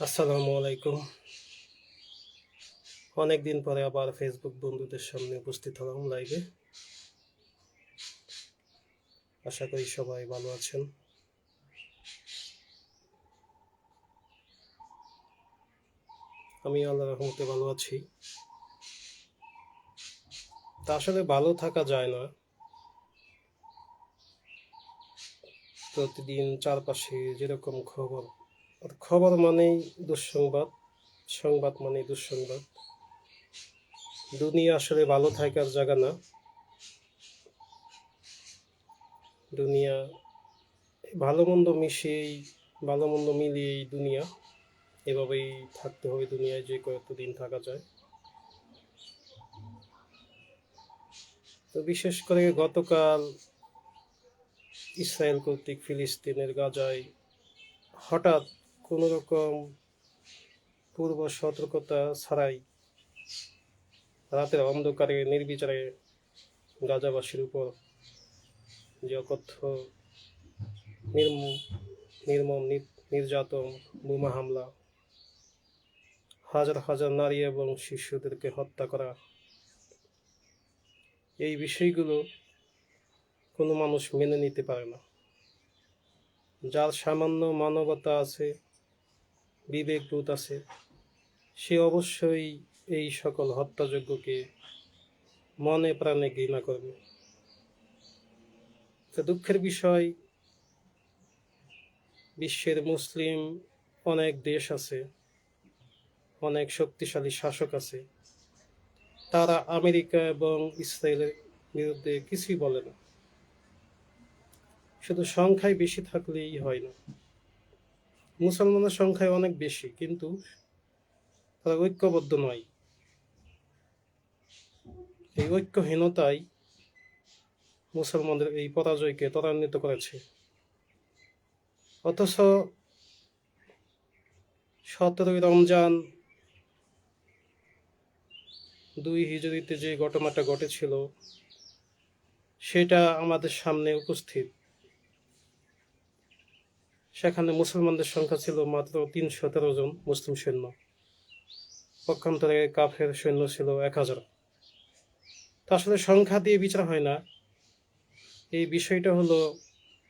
আসসালামু আলাইকুম। অনেকদিন পরে আবার ফেসবুক বন্ধুদের সামনে উপস্থিত হলাম লাইভে। আশা করি সবাই ভালো আছেন। আমি আল্লাহর রহমতে ভালো আছি। তা আসলে ভালো থাকা যায় না। প্রতিদিন চারপাশে যেরকম খবর, আর খবর মানেই দুঃসংবাদ, সংবাদ মানেই দুঃসংবাদ। দুনিয়া আসলে ভালো থাকার জায়গা না। দুনিয়া ভালো মন্দ মিশিয়েই, ভালো মন্দ মিলিয়েই দুনিয়া। এভাবেই থাকতে হবে দুনিয়ায়, যে কতদিন থাকা যায়। তো বিশেষ করে গতকাল ইসরায়েল কর্তৃক ফিলিস্তিনের গাজায় হঠাৎ কোনো রকম পূর্ব সতর্কতা ছাড়াই রাতের অন্ধকারে নির্বিচারে গাজাবাসীর উপর যে অকথ্য নির্মম নির্যাতন, বোমা হামলা, হাজার হাজার নারী এবং শিশুদেরকে হত্যা করা, এই বিষয়গুলো কোনো মানুষ মেনে নিতে পারে না। যার সামান্য মানবতা আছে, বিবেকবোধ আছে, সে অবশ্যই এই সকল হত্যাযজ্ঞকে মনে প্রাণে ঘৃণা করবে। তো দুঃখের বিষয়, বিশ্বের মুসলিম অনেক দেশ আছে, অনেক শক্তিশালী শাসক আছে, তারা আমেরিকা এবং ইসরায়েলের বিরুদ্ধে কিছুই বলে না। শুধু সংখ্যায় বেশি থাকলেই হয় না। মুসলমানের সংখ্যায় অনেক বেশি, কিন্তু তারা ঐক্যবদ্ধ নয়। এই ঐক্যহীনতাই মুসলমানদের এই পরাজয়কে ত্বরান্বিত করেছে। অথচ 17ই রমজান 2 হিজরিতে যে ঘটনাটা ঘটেছিল, সেটা আমাদের সামনে উপস্থিত। সেখানে মুসলমানদের সংখ্যা ছিল মাত্র 313 জন মুসলিম সৈন্য, পক্ষান্তরে কাফের সৈন্য ছিল 1000। তো আসলে সংখ্যা দিয়ে বিচার হয় না, এই বিষয়টা হলো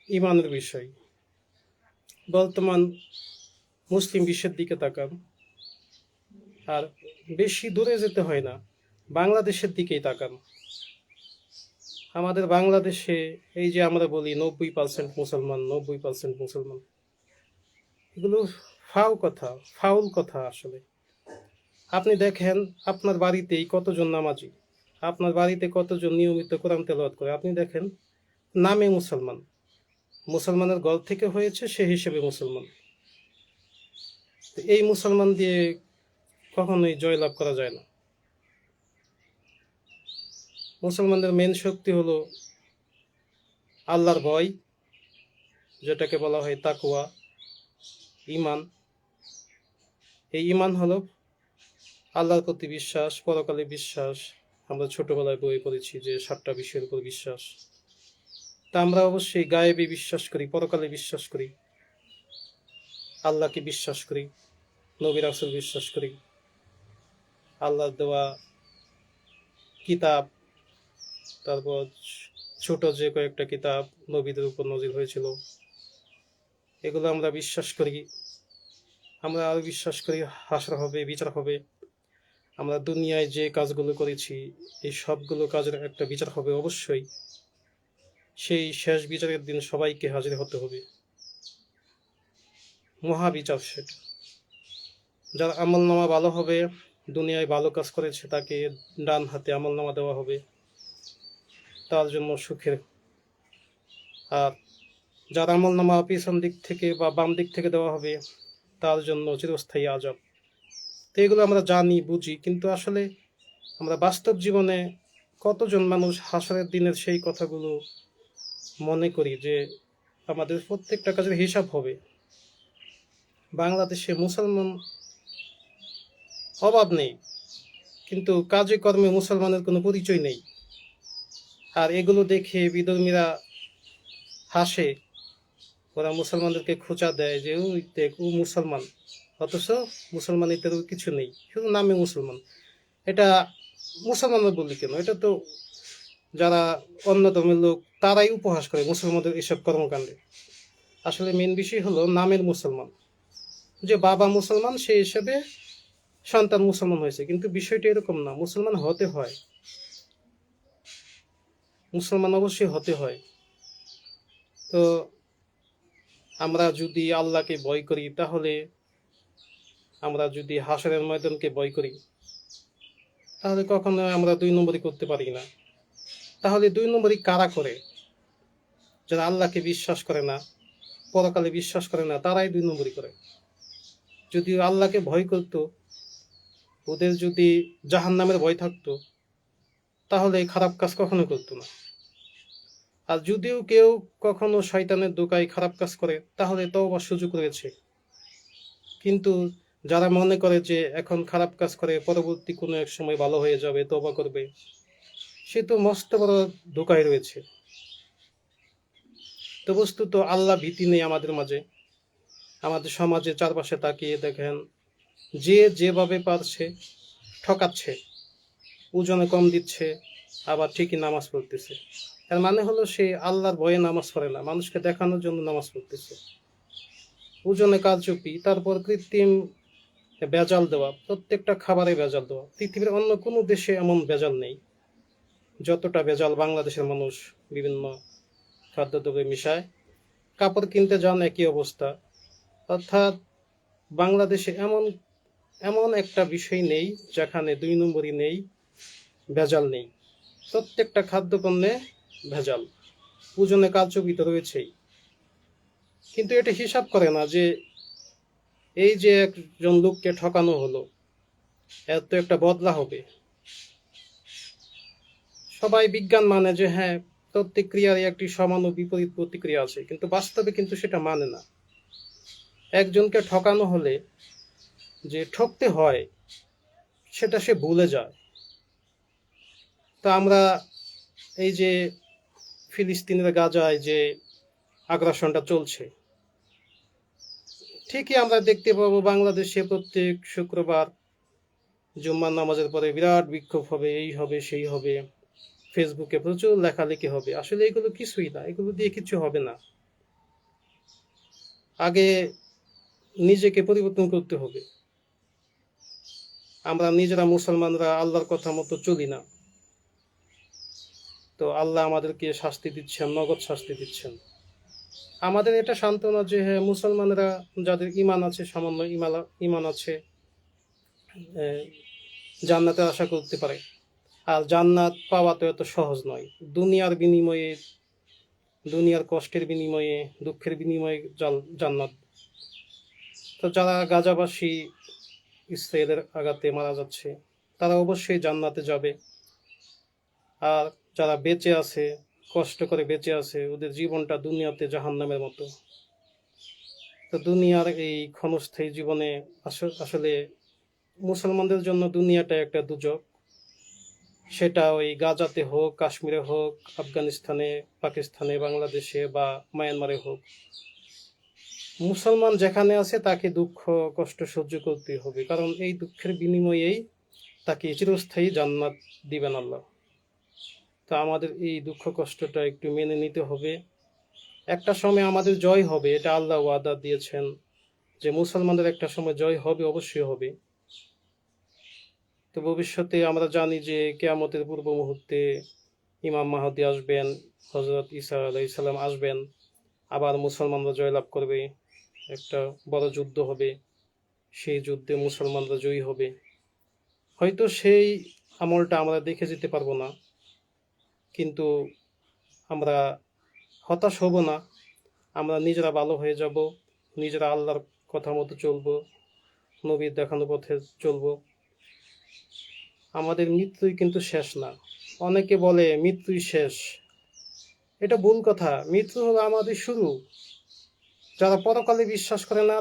ইমানের বিষয়। বর্তমান মুসলিম বিশ্বের দিকে তাকান, আর বেশি দূরে যেতে হয় না, বাংলাদেশের দিকেই তাকান। আমাদের বাংলাদেশে এই যে আমরা বলি 90% মুসলমান, 90% মুসলমান, এগুলো ফাউল কথা আসলে। আপনি দেখেন আপনার বাড়িতেই কতজন নামাজি, আপনার বাড়িতে কতজন নিয়মিত কোরআন তেলাওয়াত করে, আপনি দেখেন নামে মুসলমান, মুসলমানের ঘর থেকে হয়েছে সে হিসেবে মুসলমান। এই মুসলমান দিয়ে কখনোই জয়লাভ করা যায় না। মুসলমানদের মেন শক্তি হলো আল্লাহর ভয়, যেটাকে বলা হয় তাকওয়া, ঈমান। এই ঈমান হলো আল্লাহর প্রতি বিশ্বাস, পরকালে বিশ্বাস। আমরা ছোটবেলায় বই পড়েছি যে 7টা বিষয়ের উপর বিশ্বাস। তা আমরা অবশ্যই গায়েবী বিশ্বাস করি, পরকালে বিশ্বাস করি, আল্লাহকে বিশ্বাস করি, নবী রাসূল বিশ্বাস করি, আল্লাহর দেওয়া কিতাব, তারপর ছোট যে কয়েকটা কিতাব নবীদের উপর নাযিল হয়েছিল, এগুলো আমরা বিশ্বাস করি। আমরা আরো বিশ্বাস করি হাসর হবে, বিচার হবে। আমরা দুনিয়ায় যে কাজগুলো করেছি, এই সবগুলো কাজের একটা বিচার হবে অবশ্যই। সেই শেষ বিচারের দিন সবাইকে হাজির হতে হবে, মহাবিচার সেটা। যার আমলনামা ভালো হবে, দুনিয়ায় ভালো কাজ করেছে, তাকে ডান হাতে আমলনামা দেওয়া হবে, তার জন্য সুখের। আর যার আমলনামা পিছন দিক থেকে বা বাম দিক থেকে দেওয়া হবে, তার জন্য চিরস্থায়ী আযাব। তো এগুলো আমরা জানি, বুঝি, কিন্তু আসলে আমরা বাস্তব জীবনে কতজন মানুষ হাসরের দিনের সেই কথাগুলো মনে করি যে আমাদের প্রত্যেকটা কাজের হিসাব হবে। বাংলাদেশে মুসলমান অভাব নেই, কিন্তু কাজে কর্মে মুসলমানের কোনো পরিচয় নেই। আর এগুলো দেখে বিধর্মীরা হাসে, ওরা মুসলমানদেরকে খোঁচা দেয় যে ওই দেখ ও মুসলমান। অথচ মুসলমান ইত্যাদি কিছু নেই, শুধু নামে মুসলমান। এটা মুসলমান বলি কেন, এটা তো যারা অন্য ধর্মের লোক তারাই উপহাস করে মুসলমানদের এসব কর্মকাণ্ডে। আসলে মেন বিষয় হলো নামের মুসলমান, যে বাবা মুসলমান সেই হিসেবে সন্তান মুসলমান হয়েছে, কিন্তু বিষয়টা এরকম না। মুসলমান হতে হয়, মুসলমান অবশ্যই হতে হয়। তো আমরা যদি আল্লাহকে ভয় করি, তাহলে আমরা যদি হাসরের ময়দানকে ভয় করি, তাহলে কখনো আমরা 2 নম্বরই করতে পারি না। তাহলে 2 নম্বরই কারা করে? যারা আল্লাহকে বিশ্বাস করে না, পরকালে বিশ্বাস করে না, তারাই 2 নম্বরই করে। যদি আল্লাহকে ভয় করতো, ওদের যদি জাহান্নামের ভয় থাকতো, তাহলে এই খারাপ কাজ কখনো করতো না। আর যদিও কেউ কখনো শয়তানের দোকায় খারাপ কাজ করে, তাহলে তওবার সুযোগ রয়েছে। কিন্তু যারা মনে করে যে এখন খারাপ কাজ করে পরবর্তী কোনো এক সময় ভালো হয়ে যাবে, তওবা করবে, সে তো মস্ত বড় দোকায় রয়েছে। তো বস্তুত আল্লাহ ভীতি নেই আমাদের মাঝে। আমাদের সমাজে চারপাশে তাকিয়ে দেখেন, যে যেভাবে পারছে ঠকাচ্ছে, ওজনে কম দিচ্ছে, আবার ঠিকই নামাজ পড়তেছে। এর মানে হলো সে আল্লাহর ভয়ে নামাজ পড়ে না, মানুষকে দেখানোর জন্য নামাজ পড়তেছে। ওজনে কারচুপি, তারপর কৃত্রিম ভেজাল দেওয়া, প্রত্যেকটা খাবারে ভেজাল দেওয়া। পৃথিবীর অন্য কোনো দেশে এমন ভেজাল নেই যতটা ভেজাল বাংলাদেশের মানুষ বিভিন্ন খাদ্যদ্রব্যে মিশায়। কাপড় কিনতে যান, একই অবস্থা। অর্থাৎ বাংলাদেশে এমন এমন একটা বিষয় নেই যেখানে 2 নম্বরই নেই, ভেজাল নেই। প্রত্যেকটা খাদ্যপণ্যে ভেজাল, ওজনে কারচুপি তো রয়েছেই। কিন্তু এটা হিসাব করে না যে এই যে একজন লোককে ঠকানো হলো, এর তো একটা বদলা হবে। সবাই বিজ্ঞান মানে যে হ্যাঁ, প্রত্যেক ক্রিয়ারই একটি সমান ও বিপরীত প্রতিক্রিয়া আছে, কিন্তু বাস্তবে কিন্তু সেটা মানে না। একজনকে ঠকানো হলে যে ঠকতে হয় সেটা সে ভুলে যায়। তো আমরা এই যে ফিলিস্তিনের গাজায় যে আগ্রাসনটা চলছে, ঠিকই আমরা দেখতে পাবো বাংলাদেশে প্রত্যেক শুক্রবার জুম্মার নামাজের পরে বিরাট বিক্ষোভ হবে, এই হবে সেই হবে, ফেসবুকে প্রচুর লেখালেখি হবে। আসলে এগুলো কিছুই না, এগুলো দিয়ে কিছু হবে না। আগে নিজেকে পরিবর্তন করতে হবে। আমরা নিজেরা মুসলমানরা আল্লাহর কথা মতো চলি না, তো আল্লাহ আমাদেরকে শাস্তি দিচ্ছেন, নগদ শাস্তি দিচ্ছেন। আমাদের এটা সান্ত্বনা যে হ্যাঁ, মুসলমানরা যাদের ইমান আছে, সামান্য ইমান আছে, জান্নাতে আশা করতে পারে। আর জান্নাত পাওয়া তো এত সহজ নয়। দুনিয়ার বিনিময়ে, দুনিয়ার কষ্টের বিনিময়ে, দুঃখের বিনিময়ে জান্নাত। তো যারা গাজাবাসী ইসরায়েলের আঘাতে মারা যাচ্ছে, তারা অবশ্যই জান্নাতে যাবে। আর যারা বেঁচে আছে, কষ্ট করে বেঁচে আছে, ওদের জীবনটা দুনিয়াতে জাহান্নামের মতো। তো দুনিয়ার এই ক্ষণস্থায়ী জীবনে আসলে মুসলমানদের জন্য দুনিয়াটা একটা দুজক। সেটা ওই গাজাতে হোক, কাশ্মীরে হোক, আফগানিস্তানে, পাকিস্তানে, বাংলাদেশে বা মায়ানমারে হোক, মুসলমান যেখানে আছে তাকে দুঃখ কষ্ট সহ্য করতে হবে, কারণ এই দুঃখের বিনিময়েই তাকে চিরস্থায়ী জান্নাত দিবেন আল্লাহ। তো আমাদের এই দুঃখ কষ্টটা একটু মেনে নিতে হবে। একটা সময় আমাদের জয় হবে, এটা আল্লাহ ওয়াদা দিয়েছেন যে মুসলমানদের একটা সময় জয় হবে, অবশ্যই হবে। তো ভবিষ্যতে আমরা জানি যে কিয়ামতের পূর্ব মুহূর্তে ইমাম মাহদী আসবেন, হযরত ঈসা আলাইহিস সালাম আসবেন, আবার মুসলমানরা জয়লাভ করবে, একটা বড় যুদ্ধ হবে, সেই যুদ্ধে মুসলমানরা জয়ী হবে। হয়তো সেই আমলটা আমরা দেখে যেতে পারবো না, কিন্তু আমরা হতাশ হব না। আমরা নিজেরা ভালো হয়ে যাব, নিজেরা আল্লাহর কথা মতো চলবো, নবীর দেখানো পথে চলবো। আমাদের মৃত্যুই কিন্তু শেষ না। অনেকে বলে মৃত্যুই শেষ, এটা ভুল কথা। মৃত্যু হলো আমাদের শুরু। যারা পরকালে বিশ্বাস করে না,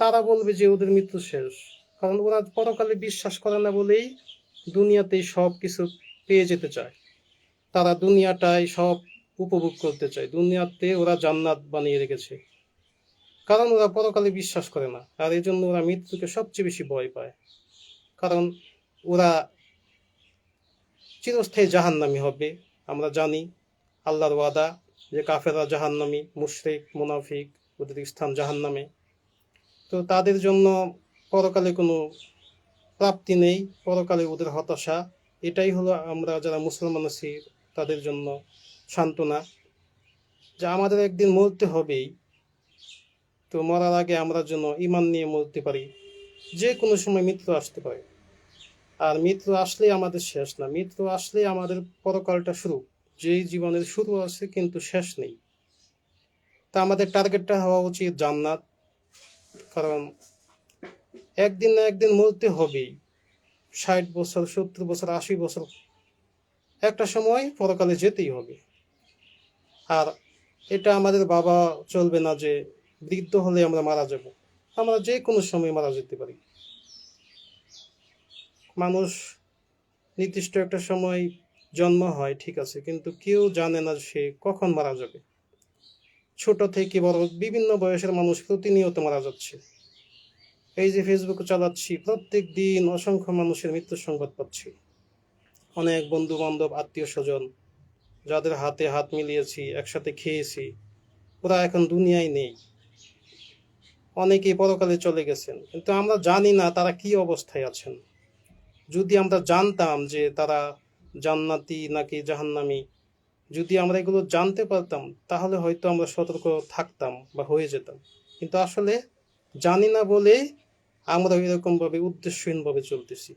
তারা বলবে যে ওদের মৃত্যু শেষ, কারণ ওরা পরকালে বিশ্বাস করে না বলেই দুনিয়াতেই সব কিছু পেয়ে যেতে চায়। তারা দুনিয়াটাই সব উপভোগ করতে চায়, দুনিয়াতে ওরা জান্নাত বানিয়ে রেখেছে। কারণ ওরা পরকালে বিশ্বাস করে না, আর এই জন্য ওরা মৃত্যুকে সবচেয়ে বেশি ভয় পায়। কারণ ওরা চিরস্থায়ী জাহান্নামী হবে। আমরা জানি আল্লাহর ওয়াদা যে কাফেররা জাহান্নামী, মুশরিক মুনাফিক, ওদের স্থান জাহান্নামে। তো তাদের জন্য পরকালে কোনো প্রাপ্তি নেই, পরকালে ওদের হতাশা। এটাই হলো আমরা যারা মুসলমান আছি তাদের জন্য সান্ত্বনা, যে আমাদের একদিন মরতে হবেই। তো মরার আগে আমরা যেন ঈমান নিয়ে মরতে পারি। যে কোনো সময় মৃত্যু আসতে পারে, আর মৃত্যু আসলেই আমাদের শেষ না, মৃত্যু আসলেই আমাদের পরকালটা শুরু। যেই জীবনের শুরু আছে কিন্তু শেষ নেই। তা আমাদের টার্গেটটা হওয়া উচিত জান্নাত। কারণ একদিন না একদিন মরতে হবেই। 60 বছর, 70 বছর, 80 বছর, একটা সময় পরকালে যেতেই হবে। আর এটা আমাদের বাবা চলবে না যে বৃদ্ধ হলে আমরা মারা যাব। আমরা যে কোনো সময় মারা যেতে পারি। মানুষ নির্দিষ্ট একটা সময় জন্ম হয় ঠিক আছে, কিন্তু কেউ জানে না সে কখন মারা যাবে। ছোট থেকে বড় বিভিন্ন বয়সের মানুষ প্রতিনিয়ত মারা যাচ্ছে। এই যে ফেসবুক চালাচ্ছি, প্রত্যেক দিন অসংখ্য মানুষের মৃত্যুর সংবাদ পাচ্ছি। অনেক বন্ধু বান্ধব, আত্মীয় স্বজন, যাদের হাতে হাত মিলিয়েছি, একসাথে খেয়েছি, ওরা এখন দুনিয়ায় নেই। অনেকেই পরকালে চলে গেছেন, কিন্তু আমরা জানি না তারা কি অবস্থায় আছেন। যদি আমরা জানতাম যে তারা জান্নাতি নাকি জাহান্নামী, যদি আমরা এগুলো জানতে পারতাম, তাহলে হয়তো আমরা সতর্ক থাকতাম বা হয়ে যেতাম। কিন্তু আসলে জানি না বলে আমরা এরকম ভাবে উদ্দেশ্যহীনভাবে চলতেছি।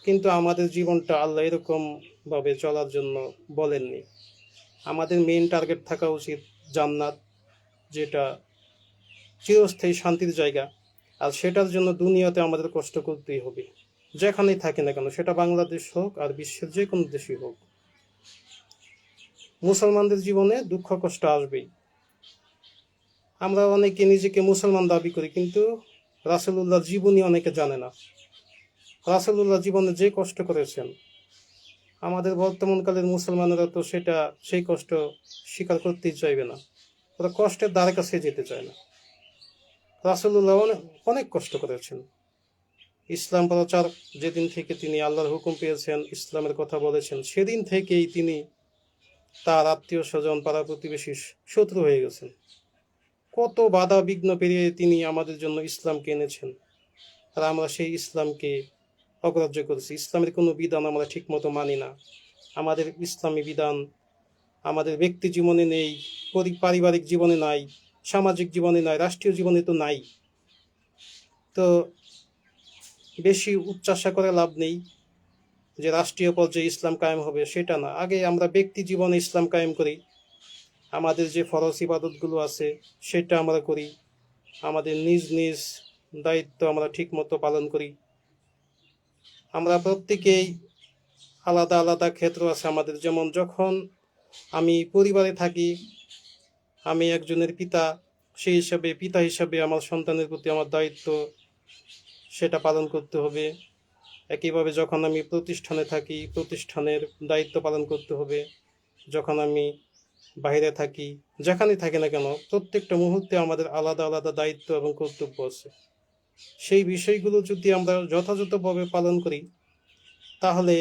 কিন্তু আমাদের জীবনটা আল্লাহ এরকম ভাবে চলার জন্য বলেননি। আমাদের মেইন টার্গেট থাকা উচিত জান্নাত, যেটা চিরস্থায়ী শান্তির জায়গা। আর সেটার জন্য দুনিয়াতে আমাদের কষ্ট করতেই হবে, যেখানেই থাকি না কেন, সেটা বাংলাদেশ হোক আর বিশ্বের যে কোনো দেশই হোক। মুসলমানদের জীবনে দুঃখ কষ্ট আসবেই। আমরা অনেকে নিজেকে মুসলমান দাবি করি, কিন্তু রাসূলুল্লাহর জীবনী অনেকে জানে না। রাসূলুল্লাহ জীবনে যে কষ্ট করেছেন, আমাদের বর্তমানকালের মুসলমানেরা তো সেই কষ্ট স্বীকার করতেই চাইবে না। ওরা কষ্টের দ্বারে কাছে যেতে চায় না। রাসূলুল্লাহ অনেক অনেক কষ্ট করেছেন। ইসলাম প্রচার যেদিন থেকে তিনি আল্লাহর হুকুম পেয়েছেন, ইসলামের কথা বলেছেন, সেদিন থেকেই তিনি তার আত্মীয় স্বজন, পাড়া প্রতিবেশী শত্রু হয়ে গেছেন। কত বাধা বিঘ্ন পেরিয়ে তিনি আমাদের জন্য ইসলামকে এনেছেন, আর আমরা সেই ইসলামকে অগ্রাহ্য করেছি। ইসলামের কোনো বিধান আমরা ঠিক মতো মানি না। আমাদের ইসলামী বিধান আমাদের ব্যক্তি জীবনে নেই, পারিবারিক জীবনে নাই, সামাজিক জীবনে নাই, রাষ্ট্রীয় জীবনে তো নাই। তো বেশি উচ্চাশা করে লাভ নেই যে রাষ্ট্রীয় পর্যায়ে ইসলাম কায়েম হবে, সেটা না। আগে আমরা ব্যক্তি জীবনে ইসলাম কায়েম করি। আমাদের যে ফরজ ইবাদতগুলো আছে সেটা আমরা করি। আমাদের নিজ নিজ দায়িত্ব আমরা ঠিক মতো পালন করি। আমরা প্রত্যেকেই আলাদা আলাদা ক্ষেত্র আছে আমাদের। যেমন যখন আমি পরিবারে থাকি, আমি একজনের পিতা, সেই হিসাবে পিতা হিসাবে আমার সন্তানের প্রতি আমার দায়িত্ব সেটা পালন করতে হবে। একইভাবে যখন আমি প্রতিষ্ঠানে থাকি, প্রতিষ্ঠানের দায়িত্ব পালন করতে হবে। যখন আমি বাইরে থাকি, যেখানেই থাকি না কেন, প্রত্যেকটা মুহূর্তে আমাদের আলাদা আলাদা দায়িত্ব এবং কর্তব্য আছে। সেই বিষয়গুলো যদি আমরা যথাযথভাবে পালন করি, তাহলে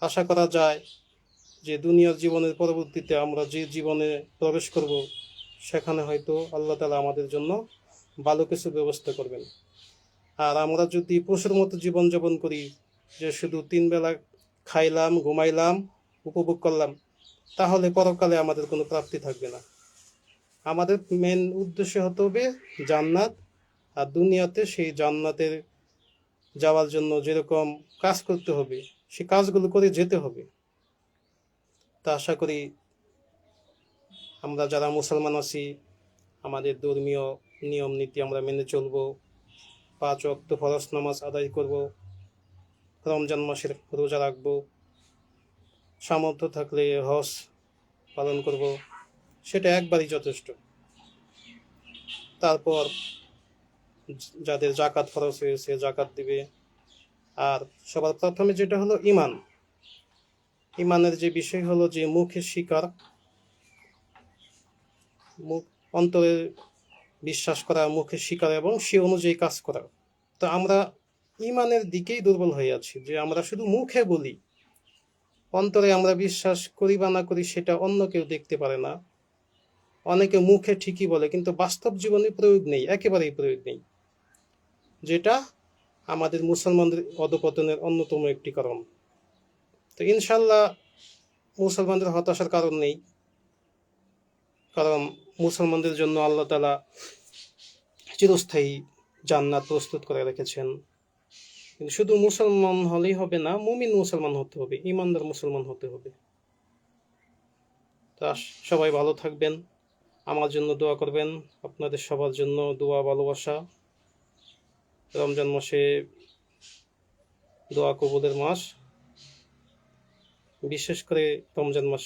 আশা করা যায় যে দুনিয়ার জীবনের পরবর্তীতে আমরা যে জীবনে প্রবেশ করব, সেখানে হয়তো আল্লাহ তাআলা আমাদের জন্য ভালো কিছু ব্যবস্থা করবেন। আর আমরা যদি পশুর মতো জীবনযাপন করি, যে শুধু 3 বেলা খাইলাম, ঘুমাইলাম, উপভোগ করলাম, তাহলে পরকালে আমাদের কোনো প্রাপ্তি থাকবে না। আমাদের মেন উদ্দেশ্য হতে হবে জান্নাত। আর দুনিয়াতে সেই জান্নাতের যাওয়ার জন্য যেরকম কাজ করতে হবে, সেই কাজগুলো করে যেতে হবে। তা আশা করি আমরা যারা মুসলমান আছি, আমাদের ধর্মীয় নিয়ম নীতি আমরা মেনে চলব, 5 ওয়াক্ত ফরজ নামাজ আদায় করব, রমজান মাসের রোজা রাখবো, সামর্থ্য থাকলে হজ পালন করব, সেটা একবারই যথেষ্ট। তারপর যাদের জাকাত ফরজ হয়েছে জাকাত দিবে। আর সবার প্রথমে যেটা হলো ঈমান। ঈমানের যে বিষয় হলো যে মুখে স্বীকার, মুখ অন্তরে বিশ্বাস করা, মুখে স্বীকার এবং সে অনুযায়ী কাজ করা। তো আমরা ইমানের দিকেই দুর্বল হয়ে আছি, যে আমরা শুধু মুখে বলি, অন্তরে আমরা বিশ্বাস করি বা না করি সেটা অন্য কেউ দেখতে পারে না। অনেকে মুখে ঠিকই বলে কিন্তু বাস্তব জীবনে প্রয়োগ নেই, একেবারেই প্রয়োগ নেই, যেটা আমাদের মুসলমানদের অধঃপতনের অন্যতম একটি কারণ। তো ইনশাল্লাহ মুসলমানদের হতাশার কারণ নেই, কারণ মুসলমানদের জন্য আল্লাহ তাআলা চিরস্থায়ী জান্নাত প্রস্তুত করে রেখেছেন। কিন্তু শুধু মুসলমান হলেই হবে না, মুমিন মুসলমান হতে হবে, ইমানদার মুসলমান হতে হবে। তা সবাই ভালো থাকবেন, আমার জন্য দোয়া করবেন, আপনাদের সবার জন্য দোয়া ভালোবাসা। রমজান মাসে দোয়া কবুলের মাস, বিশেষ করে রমজান মাস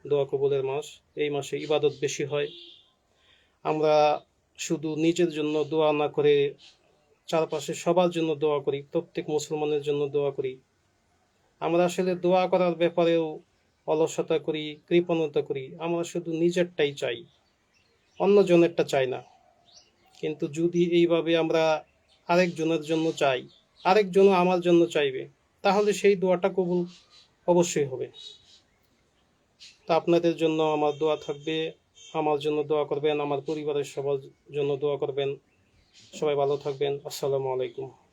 দোয়া কবুলের মাস। এই মাসে ইবাদত বেশি হয়। আমরা শুধু নিজের জন্য দোয়া না করে চারপাশে সবার জন্য দোয়া করি, প্রত্যেক মুসলমানের জন্য দোয়া করি। আমরা আসলে দোয়া করার ব্যাপারেও অলসতা করি, কৃপণতা করি। আমরা শুধু নিজেরটাই চাই, অন্য জনেরটা চাই না। কিন্তু যদি এইভাবে আমরা আরেকজনের জন্য চাই, আরেকজনও আমার জন্য চাইবে, তাহলে সেই দোয়াটা কবুল অবশ্যই হবে। তা আপনাদের জন্য আমার দোয়া থাকবে, আমার জন্য দোয়া করবেন, আমার পরিবারের সবার জন্য দোয়া করবেন। সবাই ভালো থাকবেন। আসসালামু আলাইকুম।